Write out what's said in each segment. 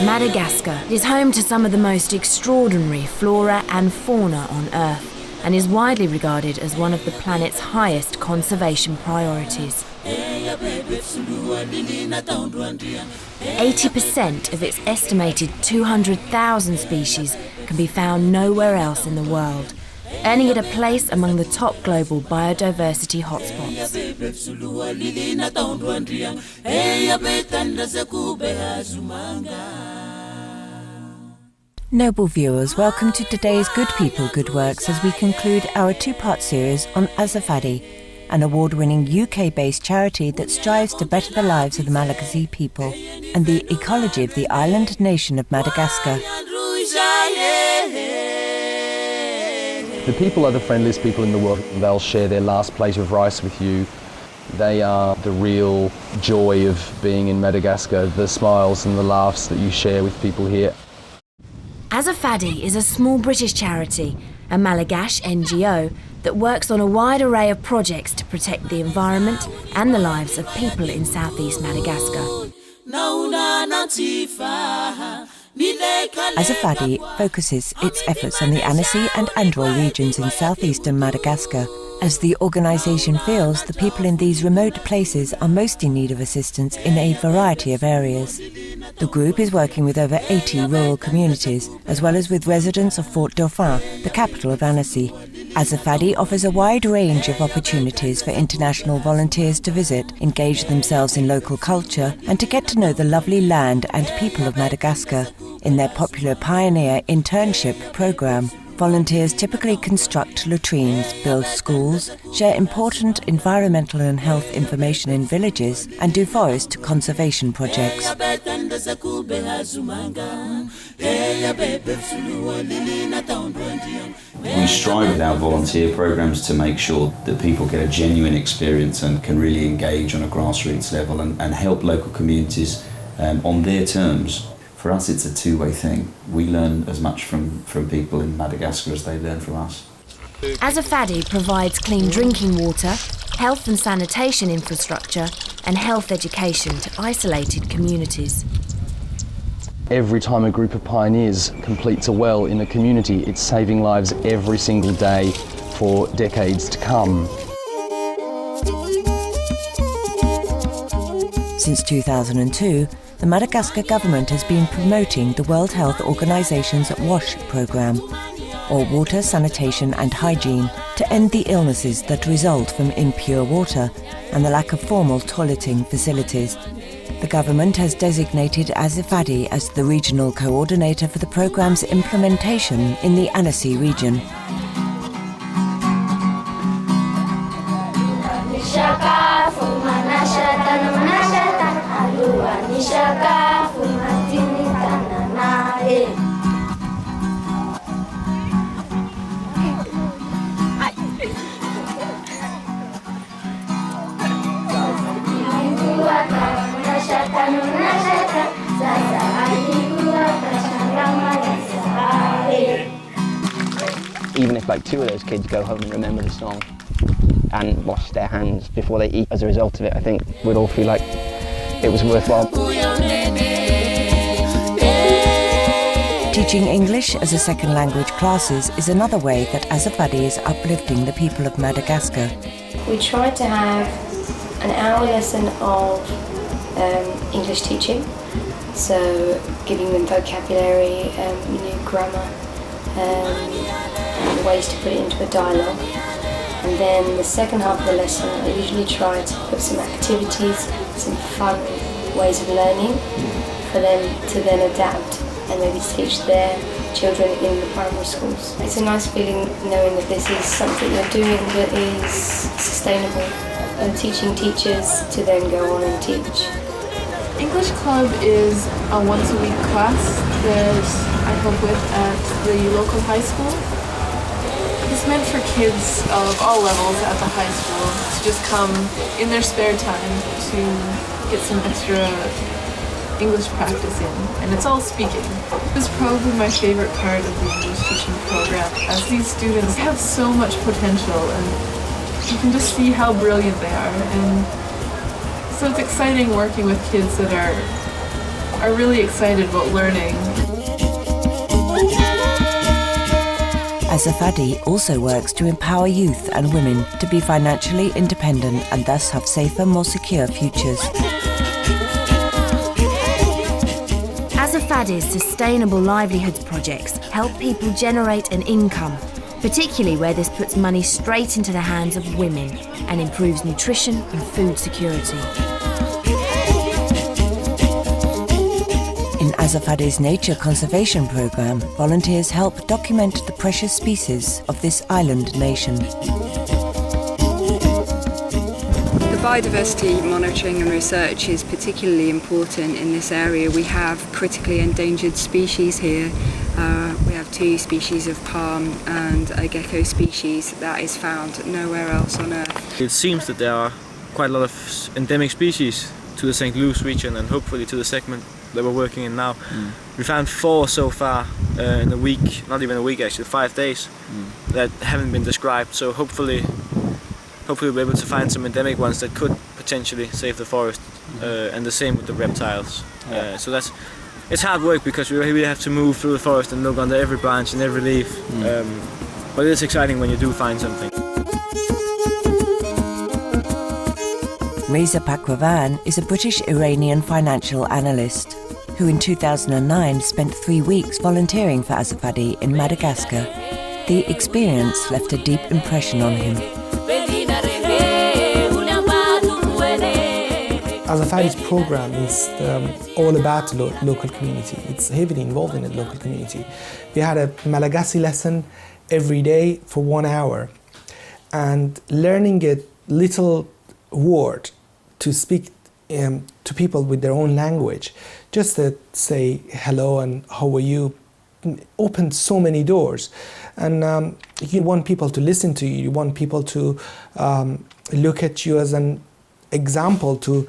Madagascar is home to some of the most extraordinary flora and fauna on Earth and is widely regarded as one of the planet's highest conservation priorities. 80% of its estimated 200,000 species can be found nowhere else in the world, earning it a place among the top global biodiversity hotspots. Noble viewers, welcome to today's Good People, Good Works as we conclude our two-part series on Azafady, an award-winning UK-based charity that strives to better the lives of the Malagasy people and the ecology of the island nation of Madagascar. The people are the friendliest people in the world. They'll share their last plate of rice with you. They are the real joy of being in Madagascar, the smiles and the laughs that you share with people here. Azafady is a small British charity, a Malagash NGO, that works on a wide array of projects to protect the environment and the lives of people in southeast Madagascar. Azafady focuses its efforts on the Annecy and Androy regions in southeastern Madagascar, as the organisation feels the people in these remote places are most in need of assistance in a variety of areas. The group is working with over 80 rural communities, as well as with residents of Fort Dauphin, the capital of Annecy. Azafady offers a wide range of opportunities for international volunteers to visit, engage themselves in local culture, and to get to know the lovely land and people of Madagascar. In their popular Pioneer internship programme, volunteers typically construct latrines, build schools, share important environmental and health information in villages, and do forest conservation projects. We strive with our volunteer programs to make sure that people get a genuine experience and can really engage on a grassroots level and help local communities on their terms. For us, it's a two-way thing. We learn as much from people in Madagascar as they learn from us. Azafady provides clean drinking water, health and sanitation infrastructure, and health education to isolated communities. Every time a group of pioneers completes a well in a community, it's saving lives every single day for decades to come. Since 2002, the Madagascar government has been promoting the World Health Organization's WASH program, or Water, Sanitation and Hygiene, to end the illnesses that result from impure water and the lack of formal toileting facilities. The government has designated Azafady as the regional coordinator for the program's implementation in the Annecy region. Even if like two of those kids go home and remember the song and wash their hands before they eat as a result of it, I think we'd all feel like it was worthwhile. Teaching English as a second language classes is another way that Azafady is uplifting the people of Madagascar. We try to have an hour lesson of English teaching, so giving them vocabulary, grammar, and ways to put it into a dialogue. And then the second half of the lesson, I usually try to put some activities, some fun ways of learning for them to then adapt and maybe teach their children in the primary schools. It's a nice feeling knowing that this is something you're doing that is sustainable and teaching teachers to then go on and teach. English Club is a once-a-week class that I help with at the local high school. It's meant for kids of all levels at the high school to just come in their spare time to get some extra English practice in, and it's all speaking. It's probably my favorite part of the English teaching program, as these students have so much potential and you can just see how brilliant they are, and So it's exciting working with kids that are really excited about learning. Azafady also works to empower youth and women to be financially independent and thus have safer, more secure futures. Azafady's sustainable livelihoods projects help people generate an income, particularly where this puts money straight into the hands of women and improves nutrition and food security. In Azafady's nature conservation program, volunteers help document the precious species of this island nation. The biodiversity monitoring and research is particularly important in this area. We have critically endangered species here. We have 2 species of palm and a gecko species that is found nowhere else on Earth. It seems that there are quite a lot of endemic species to the St. Louis region and hopefully to the segment that we're working in now. We found 4 so far in a week, not even a week actually, 5 days that haven't been described. So hopefully we'll be able to find some endemic ones that could potentially save the forest, and the same with the reptiles. So it's hard work because we really have to move through the forest and look under every branch and every leaf. But it's exciting when you do find something. Reza Pakravan is a British-Iranian financial analyst who in 2009 spent 3 weeks volunteering for Azafady in Madagascar. The experience left a deep impression on him. Azafady's program is all about the local community. It's heavily involved in the local community. We had a Malagasy lesson every day for 1 hour, and learning a little word to speak to people with their own language, just to say hello and how are you, opened so many doors. And you want people to listen to you, you want people to look at you as an example, to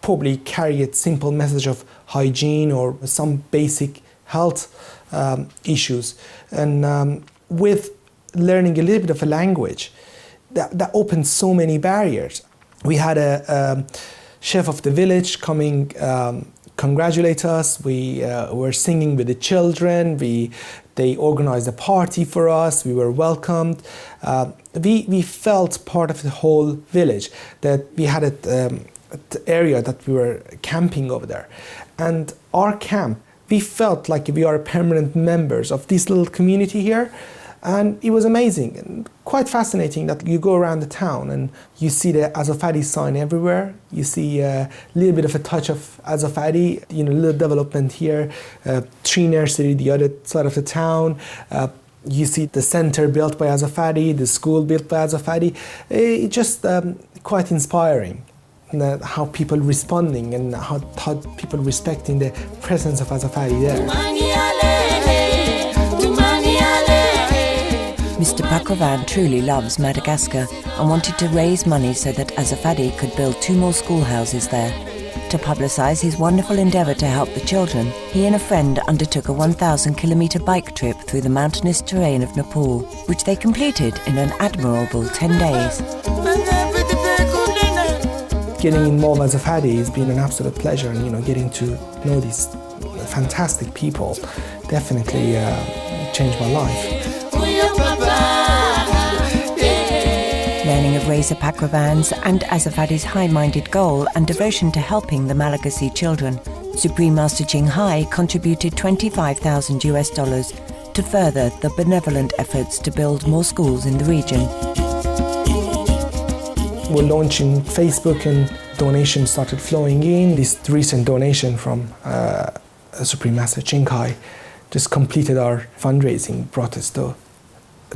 probably carry a simple message of hygiene or some basic health issues. And with learning a little bit of a language, that opens so many barriers. We had a chef of the village coming congratulate us. We were singing with the children. They organized a party for us. We were welcomed. We felt part of the whole village, that we had an area that we were camping over there. And our camp, we felt like we are permanent members of this little community here. And it was amazing and quite fascinating that you go around the town and you see the Azafady sign everywhere. You see a little bit of a touch of Azafady, a little development here, tree nursery the other side of the town. You see the center built by Azafady, the school built by Azafady. It's just quite inspiring. How people responding and how people respecting the presence of Azafady there. Mr. Pakravan truly loves Madagascar and wanted to raise money so that Azafady could build 2 more schoolhouses there. To publicise his wonderful endeavour to help the children, he and a friend undertook a 1,000-kilometre bike trip through the mountainous terrain of Nepal, which they completed in an admirable 10 days. Getting involved as Azafady has been an absolute pleasure, and getting to know these fantastic people definitely changed my life. Learning of Reza Pakravan's and Azafady's high-minded goal and devotion to helping the Malagasy children, Supreme Master Ching Hai contributed $25,000 to further the benevolent efforts to build more schools in the region. We're launching Facebook and donations started flowing in. This recent donation from Supreme Master Ching Hai just completed our fundraising, brought us to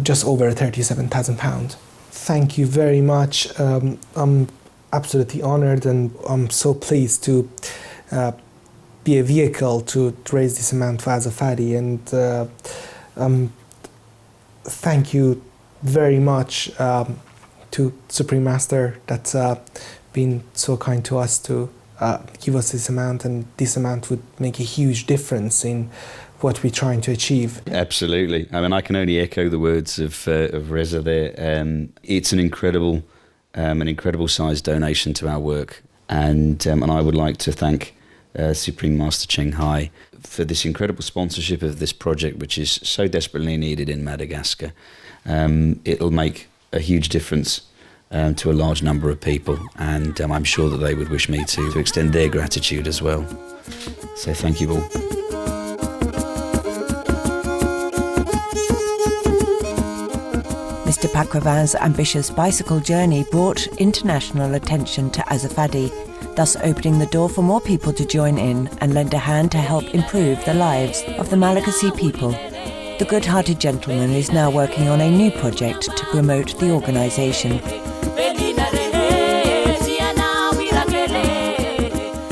just over £37,000. Thank you very much. I'm absolutely honored and I'm so pleased to be a vehicle to raise this amount for Azafady, and thank you very much to Supreme Master that's been so kind to us to give us this amount, and this amount would make a huge difference in what we're trying to achieve. Absolutely. I mean, I can only echo the words of Reza there. It's an incredible sized donation to our work. And I would like to thank Supreme Master Cheng Hai for this incredible sponsorship of this project, which is so desperately needed in Madagascar. It'll make a huge difference to a large number of people, and I'm sure that they would wish me to extend their gratitude as well. So thank you all. Mr. Pakravan's ambitious bicycle journey brought international attention to Azafady, thus opening the door for more people to join in and lend a hand to help improve the lives of the Malagasy people. The good-hearted gentleman is now working on a new project to promote the organisation.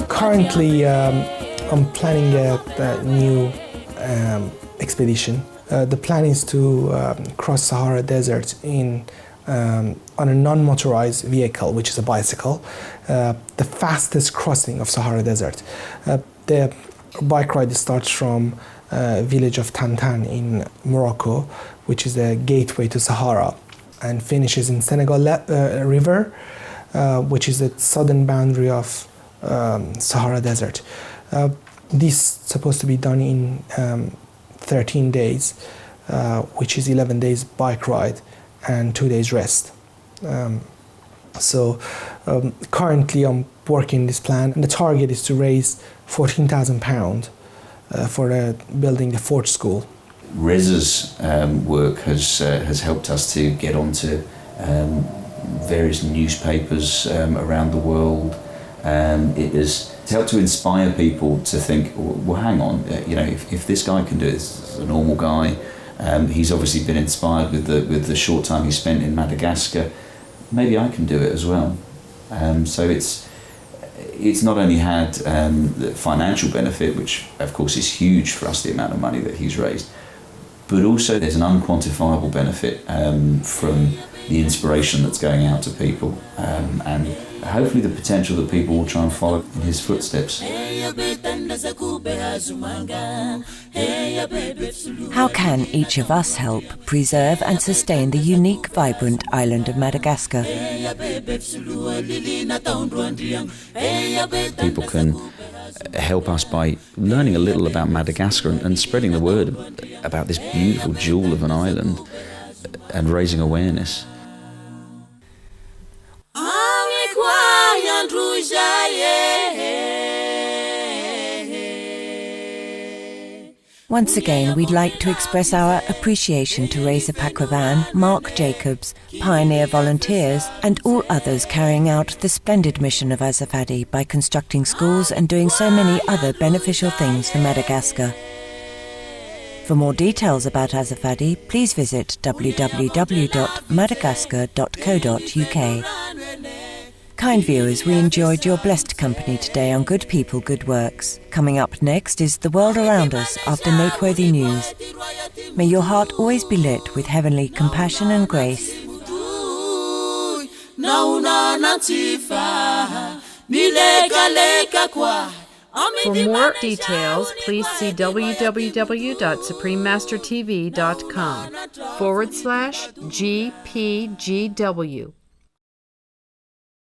Currently, I'm planning a new expedition. The plan is to cross Sahara Desert on a non-motorized vehicle, which is a bicycle, the fastest crossing of Sahara Desert. The bike ride starts from village of Tantan in Morocco, which is the gateway to Sahara, and finishes in Senegal River, which is the southern boundary of Sahara Desert. This is supposed to be done in 13 days, which is 11 days bike ride and 2 days rest. Currently I'm working this plan, and the target is to raise £14,000 for building the Fort School. Reza's work has helped us to get onto various newspapers around the world. It has helped to inspire people to think, well, hang on, if this guy can do it, this is a normal guy. He's obviously been inspired with the short time he spent in Madagascar. Maybe I can do it as well. So it's not only had the financial benefit, which of course is huge for us, the amount of money that he's raised, but also there's an unquantifiable benefit from the inspiration that's going out to people, and hopefully the potential that people will try and follow in his footsteps. How can each of us help preserve and sustain the unique, vibrant island of Madagascar? People can help us by learning a little about Madagascar and spreading the word about this beautiful jewel of an island and raising awareness. Once again, we'd like to express our appreciation to Reza Pakravan, Mark Jacobs, pioneer volunteers, and all others carrying out the splendid mission of Azafady by constructing schools and doing so many other beneficial things for Madagascar. For more details about Azafady, please visit www.madagascar.co.uk. Kind viewers, we enjoyed your blessed company today on Good People, Good Works. Coming up next is The World Around Us after noteworthy news. May your heart always be lit with heavenly compassion and grace. For more details, please see www.suprememastertv.com/GPGW.